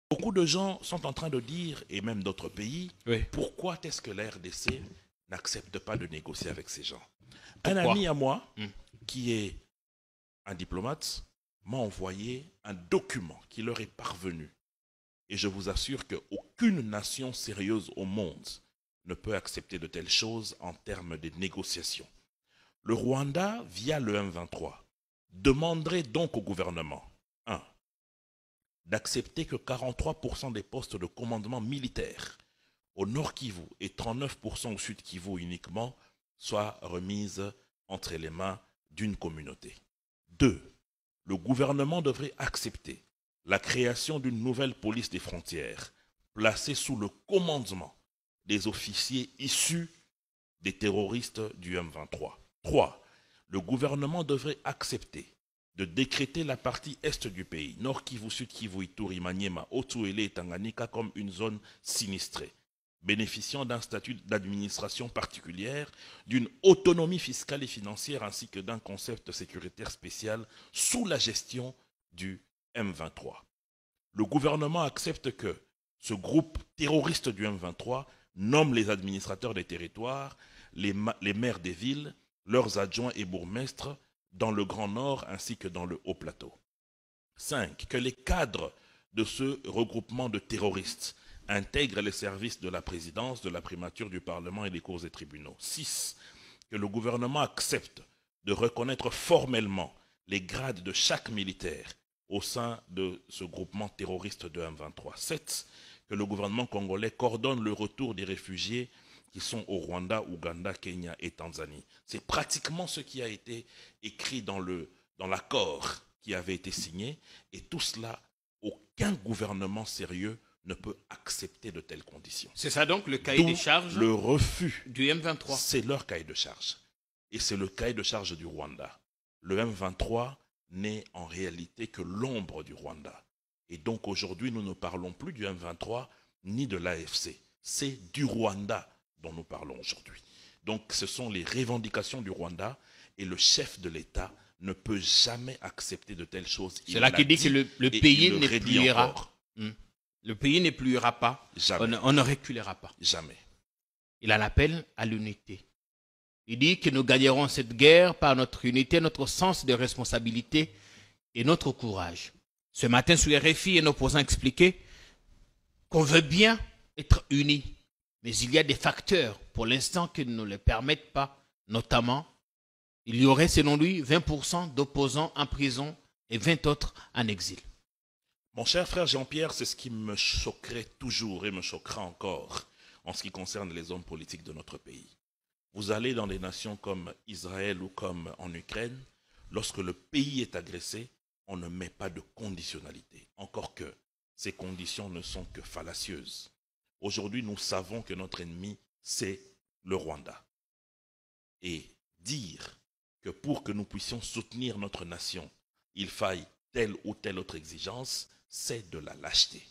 Beaucoup de gens sont en train de dire, et même d'autres pays, Oui. pourquoi est-ce que la RDC n'accepte pas de négocier avec ces gens? Un Pourquoi? ami à moi, qui est un diplomate, m'a envoyé un document qui leur est parvenu. Et je vous assure qu'aucune nation sérieuse au monde ne peut accepter de telles choses en termes de négociations. Le Rwanda, via le M23, demanderait donc au gouvernement, 1, d'accepter que 43% des postes de commandement militaire au Nord Kivu et 39% au Sud Kivu uniquement soient remises entre les mains d'une communauté. 2. Le gouvernement devrait accepter la création d'une nouvelle police des frontières placée sous le commandement des officiers issus des terroristes du M23. 3. Le gouvernement devrait accepter de décréter la partie est du pays, Nord Kivu, Sud Kivu, Ituri, Maniema, Otuele et Tanganyika comme une zone sinistrée, bénéficiant d'un statut d'administration particulière, d'une autonomie fiscale et financière ainsi que d'un concept sécuritaire spécial sous la gestion du M23. Le gouvernement accepte que ce groupe terroriste du M23 nomme les administrateurs des territoires, les maires des villes, leurs adjoints et bourgmestres dans le Grand Nord ainsi que dans le Haut Plateau. 5. Que les cadres de ce regroupement de terroristes intègrent les services de la présidence, de la primature du Parlement et des cours et tribunaux. 6. Que le gouvernement accepte de reconnaître formellement les grades de chaque militaire au sein de ce groupement terroriste de M23. 7. Que le gouvernement congolais coordonne le retour des réfugiés qui sont au Rwanda, Ouganda, Kenya et Tanzanie. C'est pratiquement ce qui a été écrit dans l'accord qui avait été signé. Et tout cela, aucun gouvernement sérieux ne peut accepter de telles conditions. C'est ça donc le cahier des charges le refus du M23. C'est leur cahier de charge. Et c'est le cahier de charge du Rwanda. Le M23 n'est en réalité que l'ombre du Rwanda. Et donc aujourd'hui, nous ne parlons plus du M23 ni de l'AFC. C'est du Rwanda dont nous parlons aujourd'hui. Donc ce sont les revendications du Rwanda et le chef de l'État ne peut jamais accepter de telles choses. C'est là qu'il dit que le pays n'est plus Le pays ne pliera pas. Jamais. On ne reculera pas. Jamais. Il en appelle à l'unité. Il dit que nous gagnerons cette guerre par notre unité, notre sens de responsabilité et notre courage. Ce matin, sur RFI, un opposant expliquait qu'on veut bien être unis, mais il y a des facteurs pour l'instant qui ne le permettent pas. Notamment, il y aurait, selon lui, 20% d'opposants en prison et 20 autres en exil. Mon cher frère Jean-Pierre, c'est ce qui me choquerait toujours et me choquera encore en ce qui concerne les hommes politiques de notre pays. Vous allez dans des nations comme Israël ou comme en Ukraine, lorsque le pays est agressé, on ne met pas de conditionnalité. Encore que ces conditions ne sont que fallacieuses. Aujourd'hui, nous savons que notre ennemi, c'est le Rwanda. Et dire que pour que nous puissions soutenir notre nation, il faille telle ou telle autre exigence, c'est de la lâcheté.